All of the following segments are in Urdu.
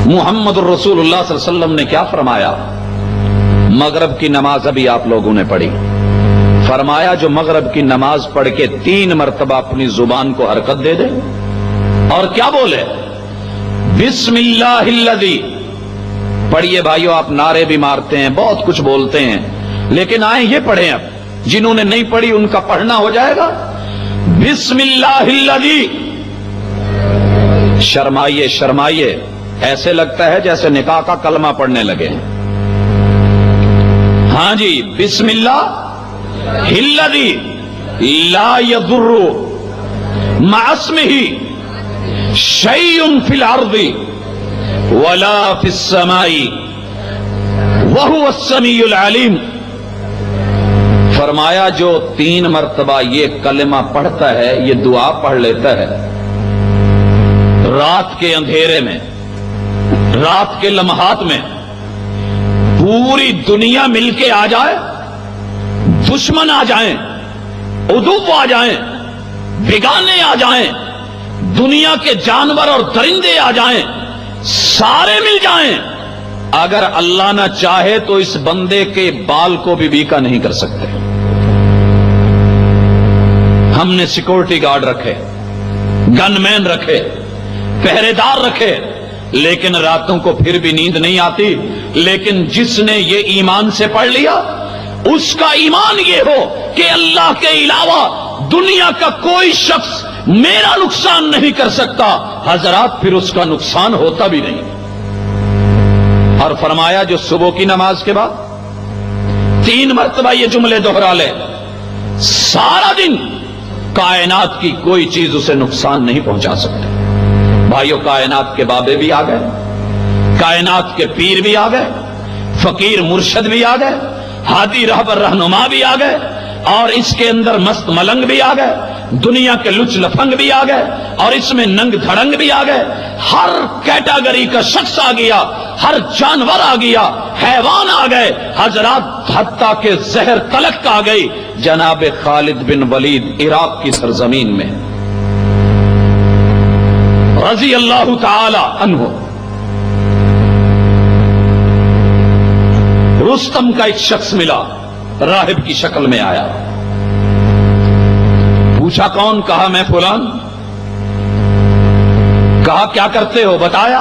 محمد الرسول اللہ صلی اللہ علیہ وسلم نے کیا فرمایا؟ مغرب کی نماز ابھی آپ لوگوں نے پڑھی، فرمایا جو مغرب کی نماز پڑھ کے 3 مرتبہ اپنی زبان کو حرکت دے دے اور کیا بولے؟ بسم اللہ الذی. پڑھیے بھائیو، آپ نعرے بھی مارتے ہیں، بہت کچھ بولتے ہیں، لیکن آئیں یہ پڑھیں. اب جنہوں نے نہیں پڑھی ان کا پڑھنا ہو جائے گا. بسم اللہ الذی. شرمائیے شرمائیے، ایسے لگتا ہے جیسے نکاح کا کلمہ پڑھنے لگے. ہاں جی، بسم اللہ الذی لا یضر مع اسمہ شیء فی الارض ولا فی السماء وہو السمیع العلیم. فرمایا جو 3 مرتبہ یہ کلمہ پڑھتا ہے، یہ دعا پڑھ لیتا ہے، رات کے اندھیرے میں، رات کے لمحات میں پوری دنیا مل کے آ جائے، دشمن آ جائیں، عدو آ جائیں، بیگانے آ جائیں، دنیا کے جانور اور درندے آ جائیں، سارے مل جائیں، اگر اللہ نہ چاہے تو اس بندے کے بال کو بھی بیکا نہیں کر سکتے. ہم نے سیکورٹی گارڈ رکھے، گن مین رکھے، پہرے دار رکھے، لیکن راتوں کو پھر بھی نیند نہیں آتی. لیکن جس نے یہ ایمان سے پڑھ لیا، اس کا ایمان یہ ہو کہ اللہ کے علاوہ دنیا کا کوئی شخص میرا نقصان نہیں کر سکتا، حضرات پھر اس کا نقصان ہوتا بھی نہیں. اور فرمایا جو صبح کی نماز کے بعد 3 مرتبہ یہ جملے دہرا لے، سارا دن کائنات کی کوئی چیز اسے نقصان نہیں پہنچا سکتے. بھائیو، کائنات کے بابے بھی آ گئے، کائنات کے پیر بھی آ گئے، فقیر مرشد بھی آ گئے، ہادی رہبر رہنما بھی آ گئے، اور اس کے اندر مست ملنگ بھی آ گئے، دنیا کے لچ لفنگ بھی آ گئے، اور اس میں ننگ دھڑنگ بھی آ گئے. ہر کیٹاگری کا شخص آ گیا، ہر جانور آ گیا، حیوان آ گئے، حضرات حتیٰ کہ زہر تلک آ گئی. جناب خالد بن ولید عراق کی سرزمین میں رضی اللہ تعالی عنہ، رستم کا ایک شخص ملا، راہب کی شکل میں آیا. پوچھا کون؟ کہا میں فلان. کہا کیا کرتے ہو؟ بتایا.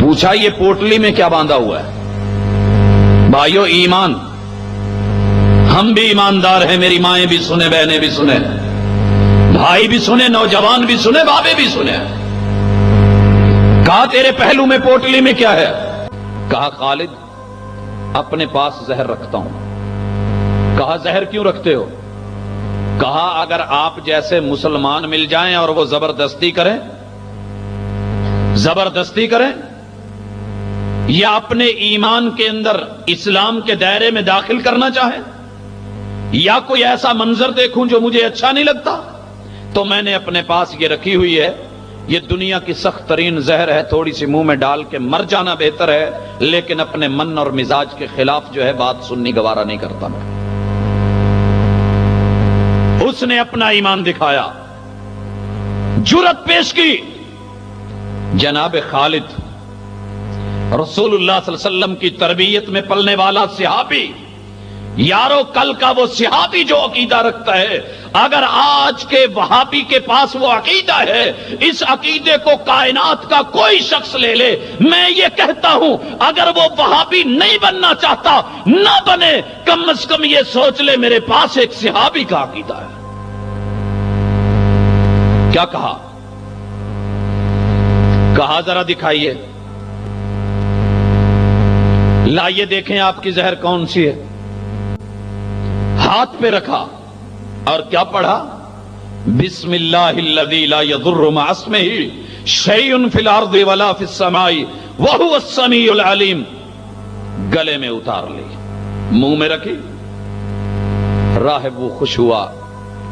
پوچھا یہ پوٹلی میں کیا باندھا ہوا ہے؟ بھائیو، ایمان، ہم بھی ایماندار ہیں، میری مائیں بھی سنے، بہنیں بھی سنے، بھائی بھی سنے، نوجوان بھی سنے، بابے بھی سنے. کہا تیرے پہلو میں پوٹلی میں کیا ہے؟ کہا خالد اپنے پاس زہر رکھتا ہوں. کہا زہر کیوں رکھتے ہو؟ کہا اگر آپ جیسے مسلمان مل جائیں اور وہ زبردستی کریں یا اپنے ایمان کے اندر اسلام کے دائرے میں داخل کرنا چاہیں، یا کوئی ایسا منظر دیکھوں جو مجھے اچھا نہیں لگتا، تو میں نے اپنے پاس یہ رکھی ہوئی ہے. یہ دنیا کی سخت ترین زہر ہے، تھوڑی سی منہ میں ڈال کے مر جانا بہتر ہے، لیکن اپنے من اور مزاج کے خلاف جو ہے بات سننی گوارا نہیں کرتا میں. اس نے اپنا ایمان دکھایا، جرأت پیش کی. جناب خالد رسول اللہ صلی اللہ علیہ وسلم کی تربیت میں پلنے والا صحابی، یارو کل کا وہ صحابی جو عقیدہ رکھتا ہے، اگر آج کے وہابی کے پاس وہ عقیدہ ہے، اس عقیدے کو کائنات کا کوئی شخص لے لے، میں یہ کہتا ہوں اگر وہ وہابی نہیں بننا چاہتا نہ بنے، کم از کم یہ سوچ لے میرے پاس ایک صحابی کا عقیدہ ہے. کیا کہا؟ کہا ذرا دکھائیے، لائیے دیکھیں آپ کی زہر کون سی ہے. ہاتھ پہ رکھا اور کیا پڑھا؟ بسم اللہ الذی لا یضر مع اسمہ شیء فی الارض ولا فی السماء وہو السمیع العلیم. گلے میں اتار لی، منہ میں رکھی. راہب وہ خوش ہوا.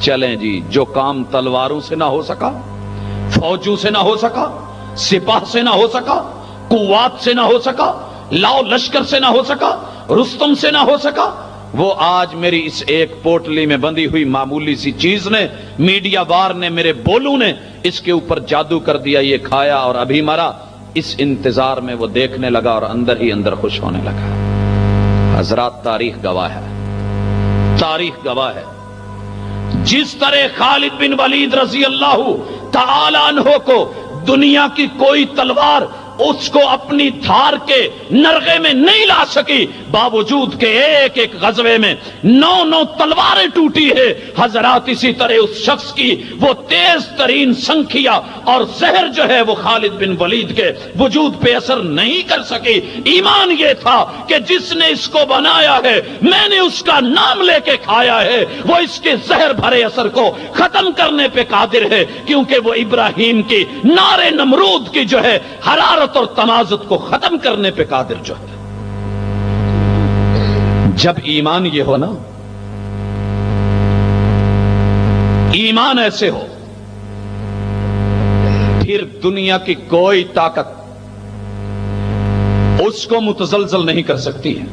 چلیں جی، جو کام تلواروں سے نہ ہو سکا، فوجوں سے نہ ہو سکا، سپاہ سے نہ ہو سکا، قوات سے نہ ہو سکا، لاؤ لشکر سے نہ ہو سکا، رستم سے نہ ہو سکا، وہ آج میری اس ایک پوٹلی میں بندھی ہوئی معمولی سی چیز نے، میڈیا وار نے، میرے بولوں نے اس کے اوپر جادو کر دیا. یہ کھایا اور ابھی مرا. اس انتظار میں وہ دیکھنے لگا اور اندر ہی اندر خوش ہونے لگا۔ حضرات تاریخ گواہ ہے، تاریخ گواہ ہے، جس طرح خالد بن ولید رضی اللہ تعالی عنہ کو دنیا کی کوئی تلوار اس کو اپنی دھار کے نرغے میں نہیں لا سکی، باوجود کہ ایک ایک غزوے میں 9 تلواریں ٹوٹی ہے، حضرات اسی طرح اس شخص کی وہ تیز ترین سنکھیا اور زہر جو ہے وہ خالد بن ولید کے وجود پہ اثر نہیں کر سکی۔ ایمان یہ تھا کہ جس نے اس کو بنایا ہے، میں نے اس کا نام لے کے کھایا ہے، وہ اس کے زہر بھرے اثر کو ختم کرنے پہ قادر ہے، کیونکہ وہ ابراہیم کی نار نمرود کی جو ہے حرارت اور تنازت کو ختم کرنے پہ قادر جو ہے۔ جب ایمان یہ ہو نا، ایمان ایسے ہو، پھر دنیا کی کوئی طاقت اس کو متزلزل نہیں کر سکتی ہے۔